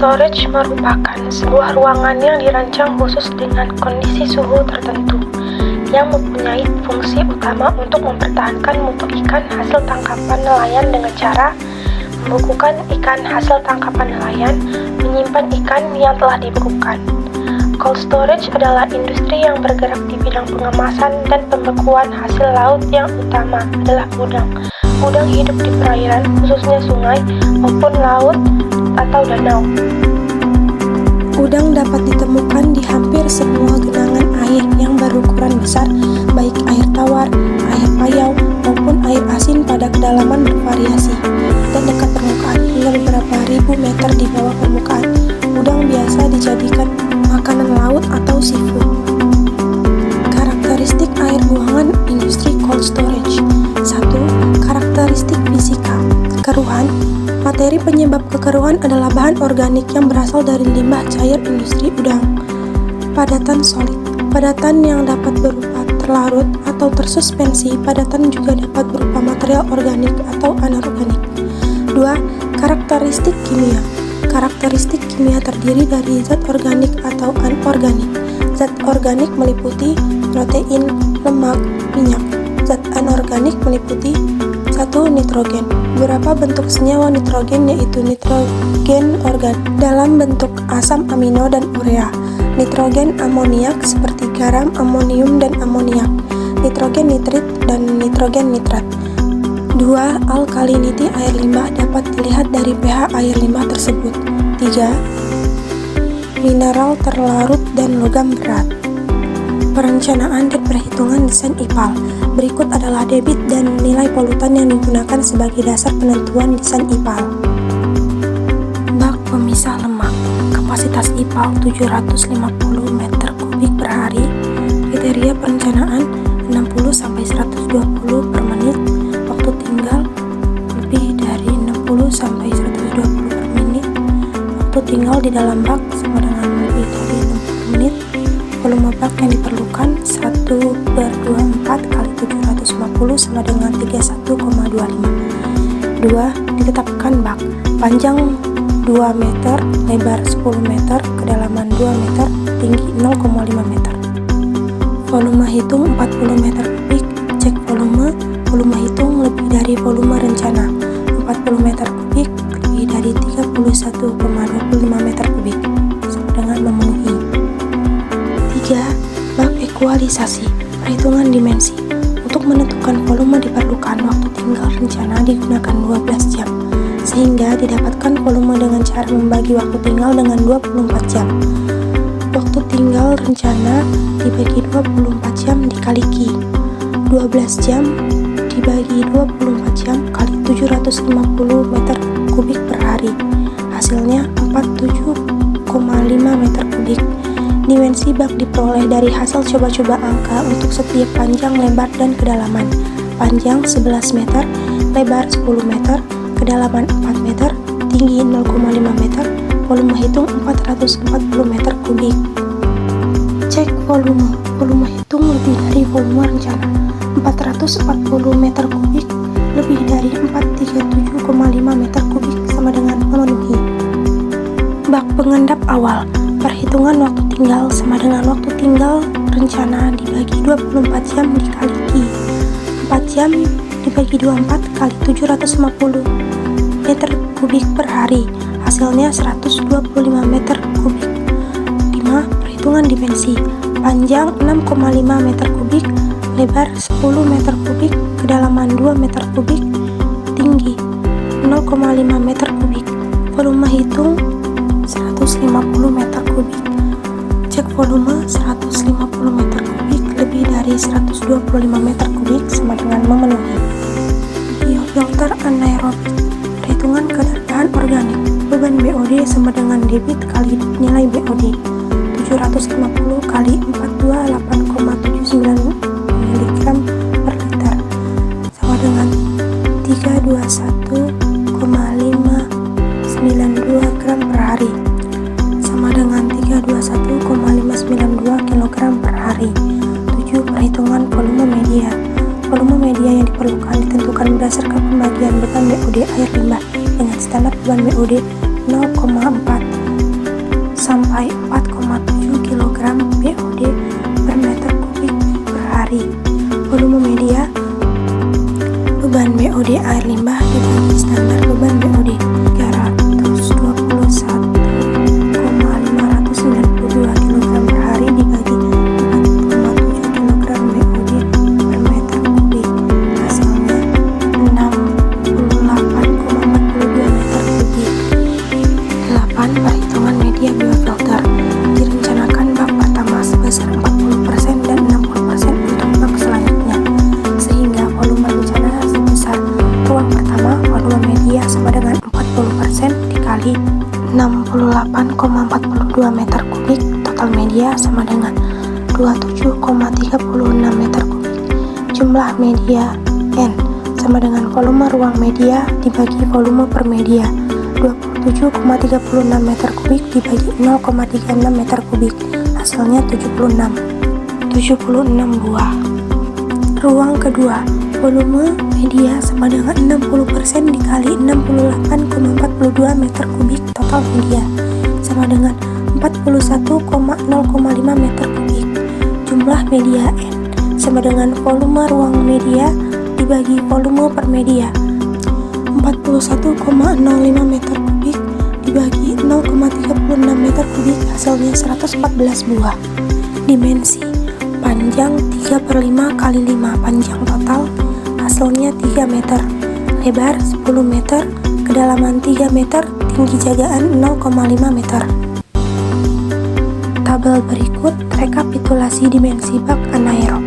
storage merupakan sebuah ruangan yang dirancang khusus dengan kondisi suhu tertentu, yang mempunyai fungsi utama untuk mempertahankan mutu ikan hasil tangkapan nelayan dengan cara membekukan ikan hasil tangkapan nelayan, menyimpan ikan yang telah dibekukan. Cold storage adalah industri yang bergerak di bidang pengemasan dan pembekuan hasil laut yang utama adalah udang. Udang hidup di perairan, khususnya sungai maupun laut atau danau. Udang dapat ditemukan di hampir semua genangan air yang berukuran besar, baik air tawar, air payau, maupun air asin pada kedalaman bervariasi, dan dekat permukaan hingga beberapa ribu meter di bawah permukaan. Udang biasa dijadikan makanan laut atau seafood. Karakteristik air buangan industri cold storage. 1. Karakteristik fisika. Kekeruhan. Materi penyebab kekeruhan adalah bahan organik yang berasal dari limbah cair industri udang. Padatan solid. Padatan yang dapat berupa terlarut atau tersuspensi. Padatan juga dapat berupa material organik atau anorganik. 2. Karakteristik kimia. Karakteristik kimia terdiri dari zat organik atau anorganik. Zat organik meliputi protein, lemak, minyak. Zat anorganik meliputi 1. Nitrogen. Beberapa bentuk senyawa nitrogen yaitu nitrogen organik dalam bentuk asam amino dan urea, nitrogen amoniak seperti garam, amonium, dan amoniak, nitrogen nitrit, dan nitrogen nitrat. 2. Alkaliniti air limbah dapat dilihat dari pH air limbah tersebut. 3. Mineral terlarut dan logam berat. Perencanaan dan perhitungan desain IPAL. Berikut adalah debit dan nilai polutan yang digunakan sebagai dasar penentuan desain IPAL. Bak pemisah lemak. Kapasitas IPAL 750 meter kubik per hari. Kriteria perencanaan 60-120 per menit. Waktu tinggal lebih dari 60-120 per menit. Waktu tinggal di dalam bak sama dengan lebih dari 60 menit. Volume bak yang diperlukan 1/24 kali 750 sama dengan 31,25. 2. Ditetapkan bak. Panjang 2 meter, lebar 10 meter, kedalaman 2 meter, tinggi 0,5 meter. Volume hitung 40 meter kubik. Cek volume. Volume hitung lebih dari volume rencana 40 meter kubik, lebih dari 31,25 meter kubik, sama dengan memenuhi. 3. Bak ekualisasi. Perhitungan dimensi. Untuk menentukan volume diperlukan waktu tinggal rencana digunakan 12 jam, sehingga didapatkan volume dengan cara membagi waktu tinggal dengan 24 jam. Waktu tinggal rencana dibagi 24 jam dikali Q. 12 jam dibagi 24 jam kali 750 meter kubik per hari. Hasilnya 47,5 meter kubik. Dimensi bak diperoleh dari hasil coba-coba angka untuk setiap panjang, lebar, dan kedalaman. Panjang 11 meter, lebar 10 meter, kedalaman 4 meter, tinggi 0,5 meter, volume hitung 440 meter kubik. Cek volume. Volume hitung lebih dari volume rencana 440 meter kubik, lebih dari 437,5 meter kubik, sama dengan memenuhi. Bak pengendap awal. Perhitungan waktu tinggal sama dengan waktu tinggal rencana dibagi 24 jam dikali Q. 4 jam dibagi 24 kali 750 meter kubik per hari. Hasilnya 125 meter kubik. 5. Perhitungan dimensi. Panjang 6,5 meter kubik, lebar 10 meter kubik, kedalaman 2 meter kubik, tinggi 0,5 meter kubik. Volume hitung 150 meter kubik. Cek volume 150 meter kubik lebih dari 125 meter kubik, sama dengan memenuhi. Biofilter anaerobik. Perhitungan kadar bahan organik. Beban BOD sama dengan debit kali nilai BOD. 750 kali 428,79 mg per liter, sama dengan 321,592 gram per hari, sama dengan 321,592 kg per hari. 7. Perhitungan volume media. Volume media yang diperlukan ditentukan berdasarkan pembagian beban BOD air limbah dengan standar beban BOD 0,4 meter kubik. Total media sama dengan 27,36 meter kubik. Jumlah media N sama dengan volume ruang media dibagi volume per media. 27,36 meter kubik dibagi 0,36 meter kubik, hasilnya 76 buah. Ruang kedua, volume media sama dengan 60% dikali 68,42 meter kubik. Total media sama dengan 41,05 meter kubik. Jumlah media N sama dengan volume ruang media dibagi volume per media. 41,05 meter kubik dibagi 0,36 meter kubik, hasilnya 114 buah. Dimensi panjang 3/5 kali 5, panjang total hasilnya 3 meter, lebar 10 meter, kedalaman 3 meter, tinggi jagaan 0,5 meter. Tabel berikut rekapitulasi dimensi bak anaerob.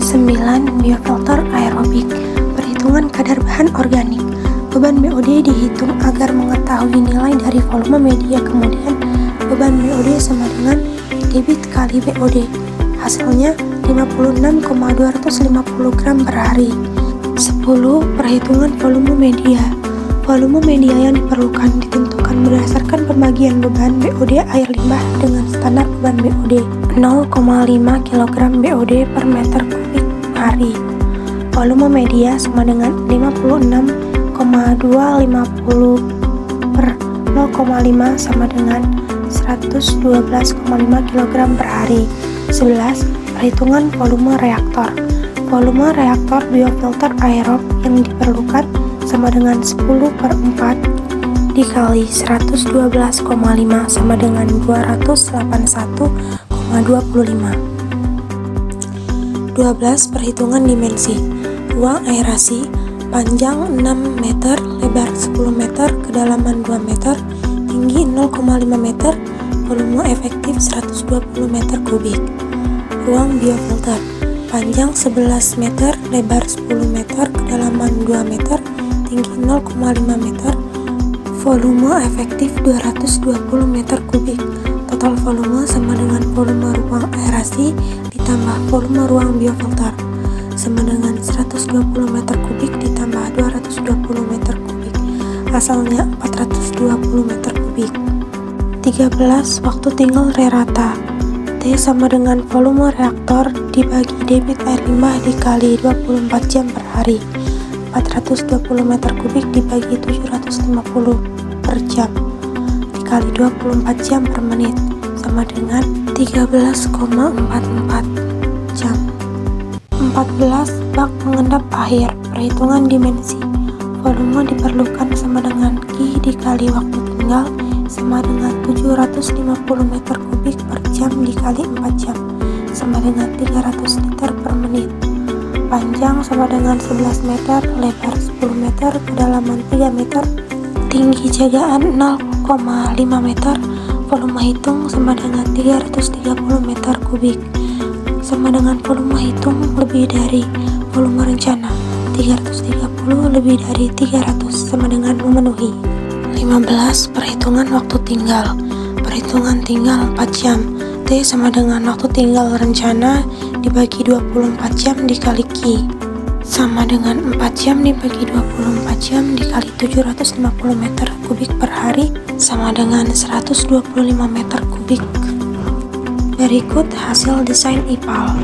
9. Biofilter aerobik. Perhitungan kadar bahan organik. Beban BOD dihitung agar mengetahui nilai dari volume media, kemudian beban BOD sama dengan debit kali BOD. Hasilnya 56,250 gram per hari. 10. Perhitungan volume media. Volume media yang diperlukan ditentukan berdasarkan pembagian beban BOD air limbah dengan standar beban BOD 0,5 kg BOD per meter kubik hari. Volume media sama dengan 56,250 per 0,5 sama dengan 112,5 kg per hari. 11. Perhitungan volume reaktor. Volume reaktor biofilter aerob yang diperlukan sama dengan 10/4 dikali 112,5 sama dengan 281,25. 12. Perhitungan dimensi. Ruang aerasi panjang 6 meter, lebar 10 meter, kedalaman 2 meter, tinggi 0,5 meter, volume efektif 120 meter kubik. Ruang biofilter panjang 11 meter, lebar 10 meter, kedalaman 2 meter, tinggi 0,5 meter, volume efektif 220 meter kubik. Total volume sama dengan volume ruang aerasi ditambah volume ruang biofilter sama dengan 120 meter kubik ditambah 220 meter kubik, hasilnya 420 meter kubik. 13. Waktu tinggal rerata. T sama dengan volume reaktor dibagi debit air limbah dikali 24 jam per hari. 420 meter kubik dibagi 750 per jam dikali 24 jam per menit sama dengan 13,44 jam. 14. Bak pengendap air. Perhitungan dimensi. Volume diperlukan sama dengan Q dikali waktu tinggal sama dengan 750 meter kubik per jam dikali 4 jam sama dengan 300 liter per menit. Panjang sama dengan 11 meter, lebar 10 meter, kedalaman 3 meter, tinggi jagaan 0,5 meter, volume hitung sama dengan 330 meter kubik sama dengan volume hitung lebih dari volume rencana. 330 lebih dari 300 sama dengan memenuhi. 15. Perhitungan waktu tinggal. Perhitungan tinggal 4 jam. T sama dengan waktu tinggal rencana dibagi 24 jam dikali Q sama dengan 4 jam dibagi 24 jam dikali 750 meter kubik per hari sama dengan 125 meter kubik. Berikut hasil desain IPAL.